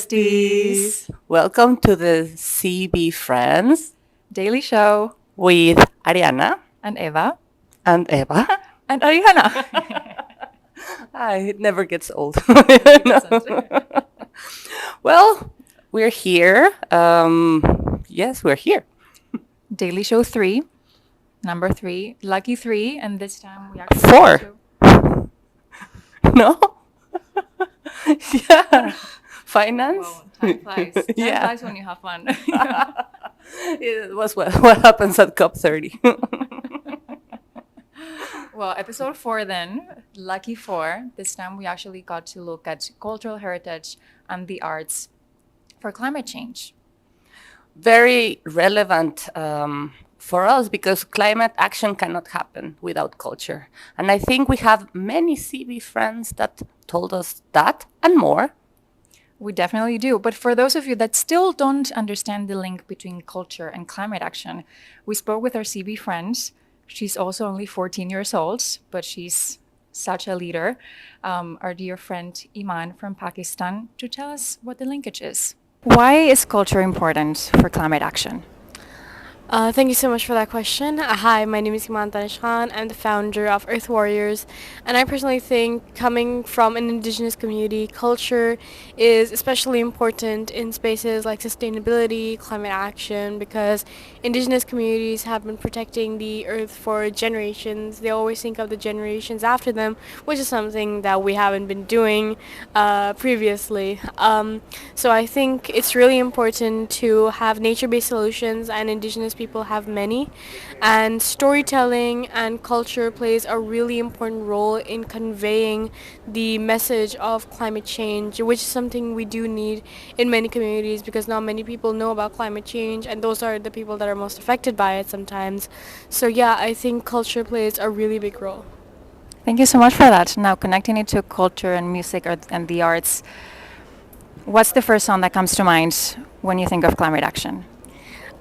besties! Welcome to the CB Friends Daily Show with Arianna and Eva and Eva and Arianna. It never gets old. Well, we're here. Yes, we're here. Daily Show 3, number 3, lucky 3, and this time we actually 4. No? Yeah. Finance? Well, time flies. Time flies when you have fun. It was what happens at COP30. Well, episode 4 then, lucky 4. This time we actually got to look at cultural heritage and the arts for climate change. Very relevant for us because climate action cannot happen without culture. And I think we have many CB friends that told us that and more. We definitely do. But for those of you that still don't understand the link between culture and climate action, we spoke with our CB friend. She's also only 14 years old, but she's such a leader. Our dear friend Emaan from Pakistan, to tell us what the linkage is. Why is culture important for climate action? Thank you so much for that question. Hi, my name is Emaan Danish. I'm the founder of Earth Warriorz, and I personally think coming from an indigenous community, culture is especially important in spaces like sustainability, climate action, because indigenous communities have been protecting the earth for generations. They always think of the generations after them, which is something that we haven't been doing previously. So I think it's really important to have nature-based solutions, and indigenous people have many, and storytelling and culture plays a really important role in conveying the message of climate change, which is something we do need in many communities because not many people know about climate change, and those are the people that are most affected by it sometimes. So yeah, I think culture plays a really big role. Thank you so much for that. Now, connecting it to culture and music and the arts, what's the first song that comes to mind when you think of climate action?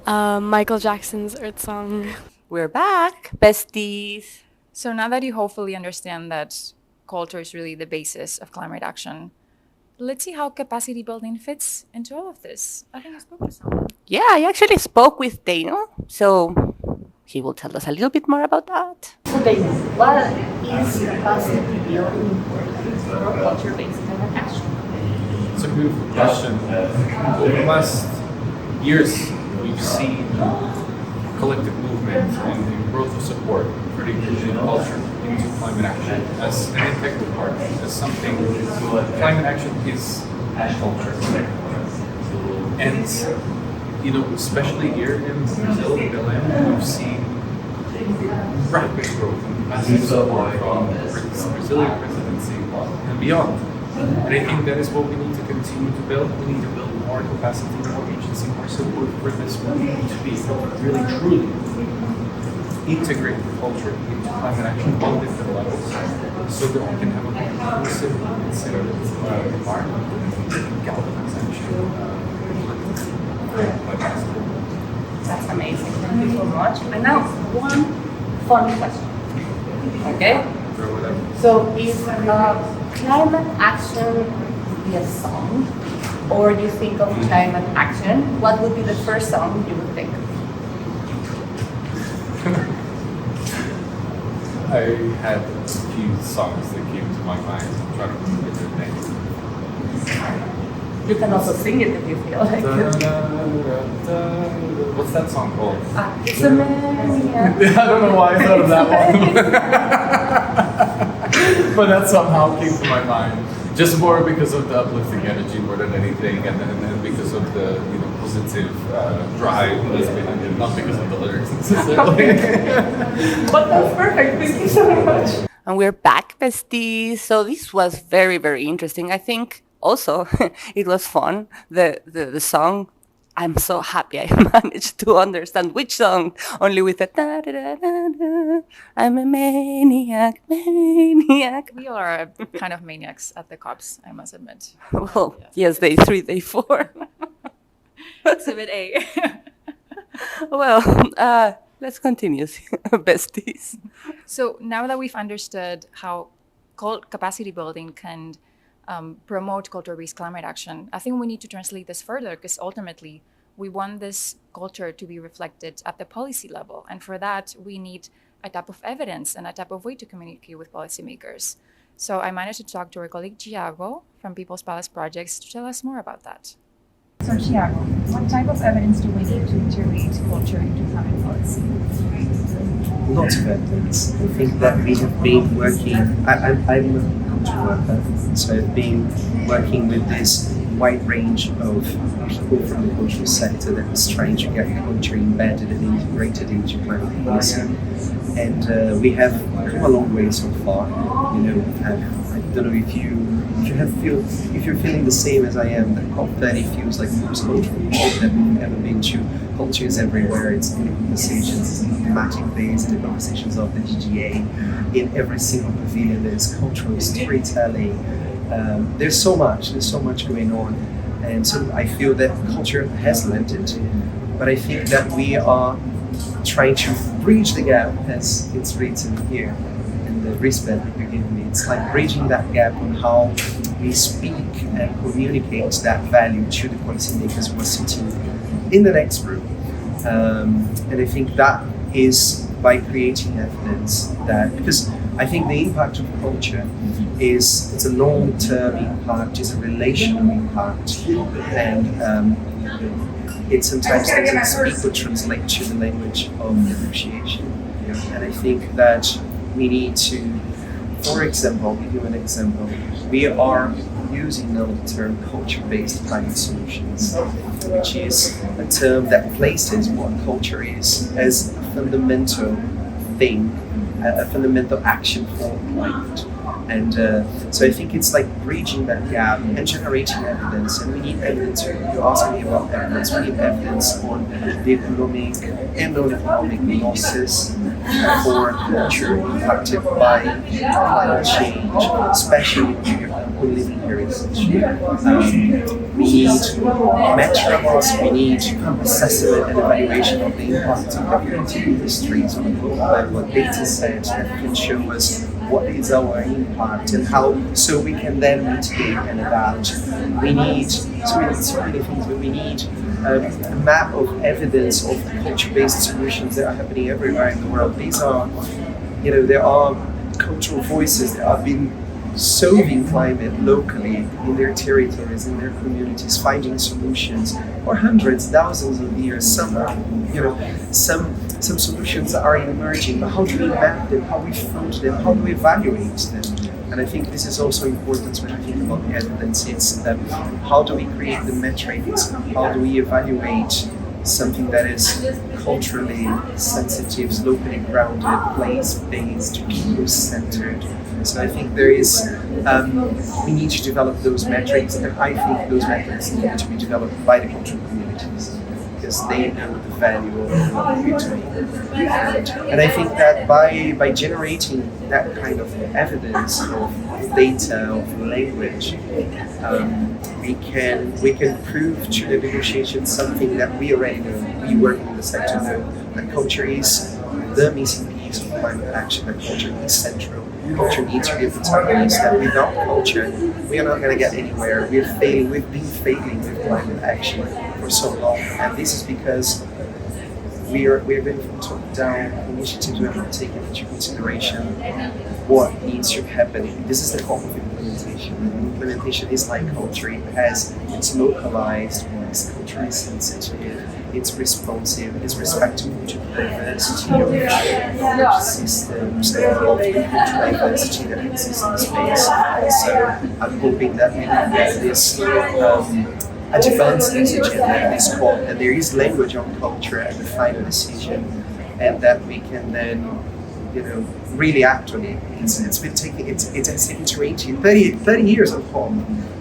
Michael Jackson's Earth Song. We're back, besties. So now that you hopefully understand that culture is really the basis of climate action, let's see how capacity building fits into all of this. I think I spoke to someone. Yeah, I actually spoke with Daniel, so he will tell us a little bit more about that. So Daniel, what is capacity building for culture-based climate action? It's a beautiful question. Over the last years, we've seen collective movement and the growth of support for the indigenous culture into climate action as an integral part, as something. Climate action is culture. And, especially here in Brazil, in the land, we've seen rapid growth in capacity support from the Brazilian presidency and beyond. And I think that is what we need to continue to build. We need to build more capacity, more agency, more support for this movement to be able to really, truly integrate the culture into climate action on different levels so that we can have a more inclusive and considerate environment and galvanize action. That's amazing. Thank you so much. And now, one fun question. Okay? So, is climate action be a song, or you think of climate action? What would be the first song you would think? I had a few songs that came to my mind. I'm trying to remember their names. You can also sing it if you feel like it. What's that song called? It's a maniac. I don't know why I thought of that one. But that somehow came to my mind. Just more because of the uplifting energy more than anything, and then because of the positive drive that's behind it, not because of the lyrics necessarily. But that's perfect. Thank you so much. And we're back, besties. So this was very, very interesting. I think also it was fun. The song, I'm so happy I managed to understand which song, only with the da da da da da. I'm a maniac. We all are kind of maniacs at the COPs, I must admit. Well, yes, day 3, day 4. Exhibit A. Well, let's continue, besties. So now that we've understood how capacity building can promote culture-based climate action, I think we need to translate this further, because ultimately we want this culture to be reflected at the policy level. And for that, we need a type of evidence and a type of way to communicate with policymakers. So I managed to talk to our colleague Thiago from People's Palace Projects to tell us more about that. So Thiago, what type of evidence do we need to integrate culture into climate policy? Lots of evidence. I think that we have been working, I'm a culture worker, so I've been working with this wide range of people from the cultural sector that is trying to get culture embedded and integrated into climate policy. And we have come a long way so far. You know, I don't know if you're feeling the same as I am, that COP30 feels like the most cultural trip that we've ever been to. Culture is everywhere. It's in the conversations, in the thematic days, in the conversations of the GGA. In every single pavilion, there's cultural storytelling. There's so much going on. And so I feel that culture has landed, but I think that we are trying to bridge the gap, as it's written here in the wristband that you gave me. It's like bridging that gap on how we speak and communicate that value to the policymakers who are sitting in the next room. And I think that is by creating evidence that, because I think the impact of culture it's a long-term impact, it's a relational impact, and it sometimes doesn't speak or translate to the language of negotiation. And I think that we need to, for example, give you an example, we are using now the term culture-based climate solutions, which is a term that places what culture is as a fundamental thing, a fundamental action for climate. And so I think it's like bridging that gap and generating evidence. And we need evidence. You asked me about evidence. We need evidence on the economic and non-economic losses for culture impacted by climate change, especially on living heritage. We need metrics. We need assessment and evaluation of the impact of different industries on a global level, data sets that can show us what is our impact and how, so we can then mitigate and adapt. We need so many things, but we need a map of evidence of culture-based solutions that are happening everywhere in the world. These are, there are cultural voices that have been solving climate locally in their territories, in their communities, finding solutions for hundreds, thousands of years. Some solutions are emerging, but how do we map them? How do we fund them? How do we evaluate them? And I think this is also important when I think about the evidence. It's how do we create the metrics? How do we evaluate something that is culturally sensitive, locally grounded, place-based, people-centered? So I think there is, we need to develop those metrics, and I think those metrics need to be developed by the cultural communities, because they know the value of what we're doing. And I think that by generating that kind of evidence, of data, of language, we can prove to the negotiations something that we already know, we work in the sector know, that culture is the missing piece of climate action, that culture is central. Culture needs to be a protagonist, that without culture, we are not going to get anywhere. We've been failing with climate action for so long, and this is because we're going from top-down initiatives. We are not taking into consideration what needs to happen. This is the form of implementation. And implementation is like culture. It's localized, it's culturally sensitive, it's responsive, it's respectful to the diversity of systems, and of the cultural diversity that exists in the space. So I'm hoping that we can get this advanced message in this call, and there is language on culture at the final decision, and that we can then, really act on it. It has taken 30 years of hope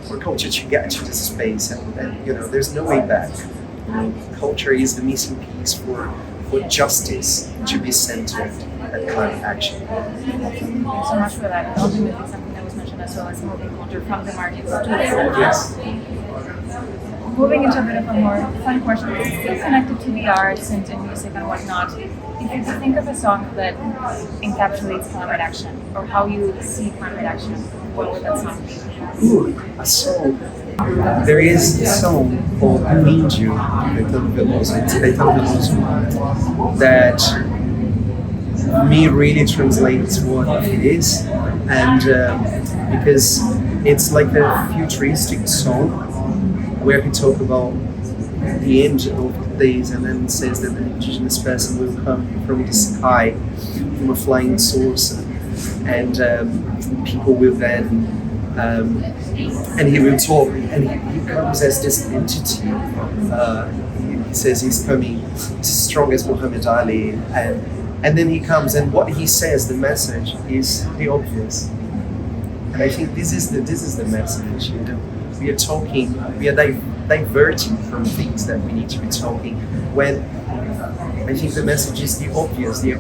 for culture to get to this space, and there's no way back. Culture is the missing piece for justice to be centered at climate action. Thank you so much for that. And ultimately, something that was mentioned as well as moving culture from the margins to the center. Yes. Moving into a bit of a more fun question, but still connected to the arts and music and whatnot. If you could think of a song that encapsulates climate action, or how you see climate action, what would that song be? Ooh, a song. There is a song called Índio that for me really translates what it is, and because it's like a futuristic song where he talks about the end of the days and then says that an indigenous person will come from the sky, from a flying saucer, and people will then and he will talk, and he comes as this entity. He says he's coming as strong as Muhammad Ali, and then he comes, and what he says, the message is the obvious. And I think this is the message. You know, we are talking, we are diverting from things that we need to be talking. When I think the message is the obvious. The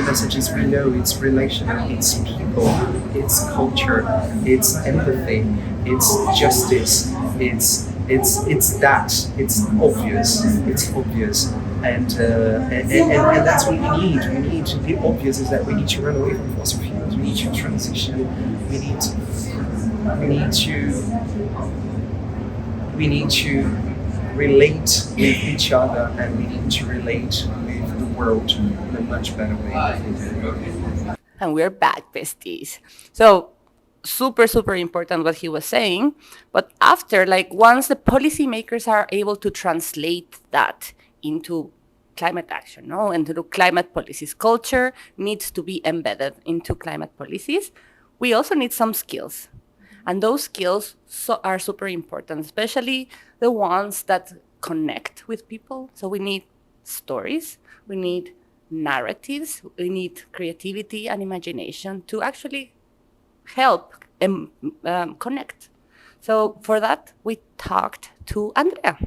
message is we know it's relational, it's people, it's culture, it's empathy, it's justice, it's that. It's obvious. And that's what we need. We need to be obvious. Is that we need to run away from fossil fuels. We need to transition. We need to relate with each other, and we need to relate with the world in a much better way. And we're back, besties. So super important what he was saying, but after, like, once the policymakers are able to translate that into climate action, no, and into climate policies, culture needs to be embedded into climate policies. We also need some skills, and those skills are super important, especially the ones that connect with people. So we need stories, we need narratives, we need creativity and imagination to actually help connect. So for that, we talked to Andrea.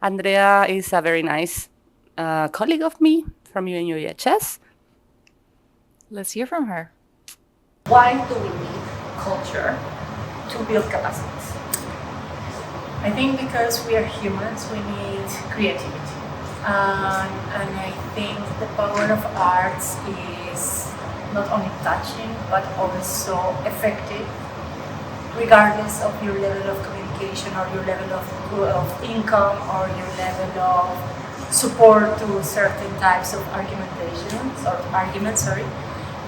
Andrea is a very nice colleague of me from UNU-EHS. Let's hear from her. Why do we need culture to build capacities? I think because we are humans, we need creativity. And I think the power of arts is not only touching, but also effective, regardless of your level of communication or your level of income or your level of support to certain types of arguments.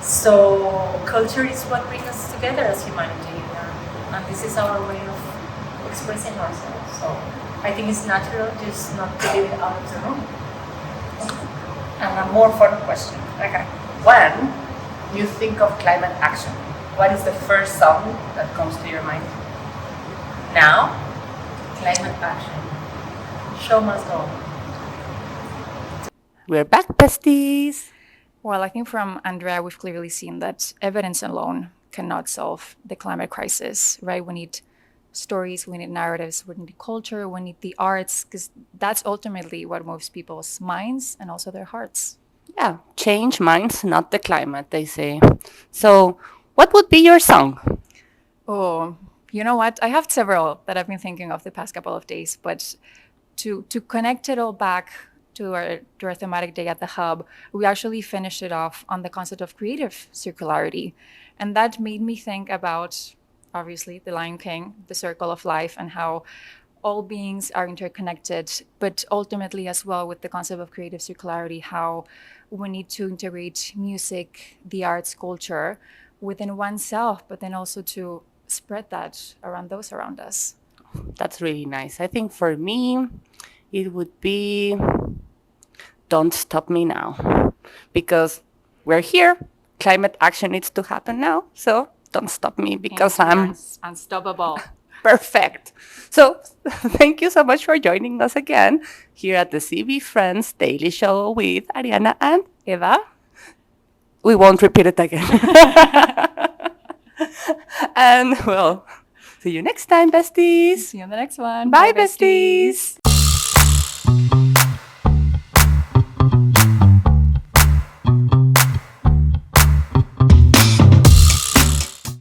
So culture is what brings us together as humanity, and this is our way of expressing ourselves. So I think it's natural just not to leave it out of the room. And a more fun question. Okay. When you think of climate action, what is the first song that comes to your mind? Now, climate action. Show must go on. We're back, besties. Well, I think from Andrea, we've clearly seen that evidence alone cannot solve the climate crisis, right? We need stories, we need narratives, we need culture, we need the arts, because that's ultimately what moves people's minds and also their hearts. Yeah, change minds, not the climate, they say. So what would be your song? Oh, you know what? I have several that I've been thinking of the past couple of days, but to connect it all back to our thematic day at the Hub, we actually finished it off on the concept of creative circularity. And that made me think about, obviously, The Lion King, the circle of life, and how all beings are interconnected, but ultimately as well with the concept of creative circularity, how we need to integrate music, the arts, culture within oneself, but then also to spread that around those around us. That's really nice. I think for me, it would be Don't Stop Me Now, because we're here. Climate action needs to happen now. So don't stop me, because I'm unstoppable. Perfect. So thank you so much for joining us again here at the CB Friends Daily Show with Arianna and Eva. We won't repeat it again. And well, see you next time, besties. See you on the next one. Bye, besties.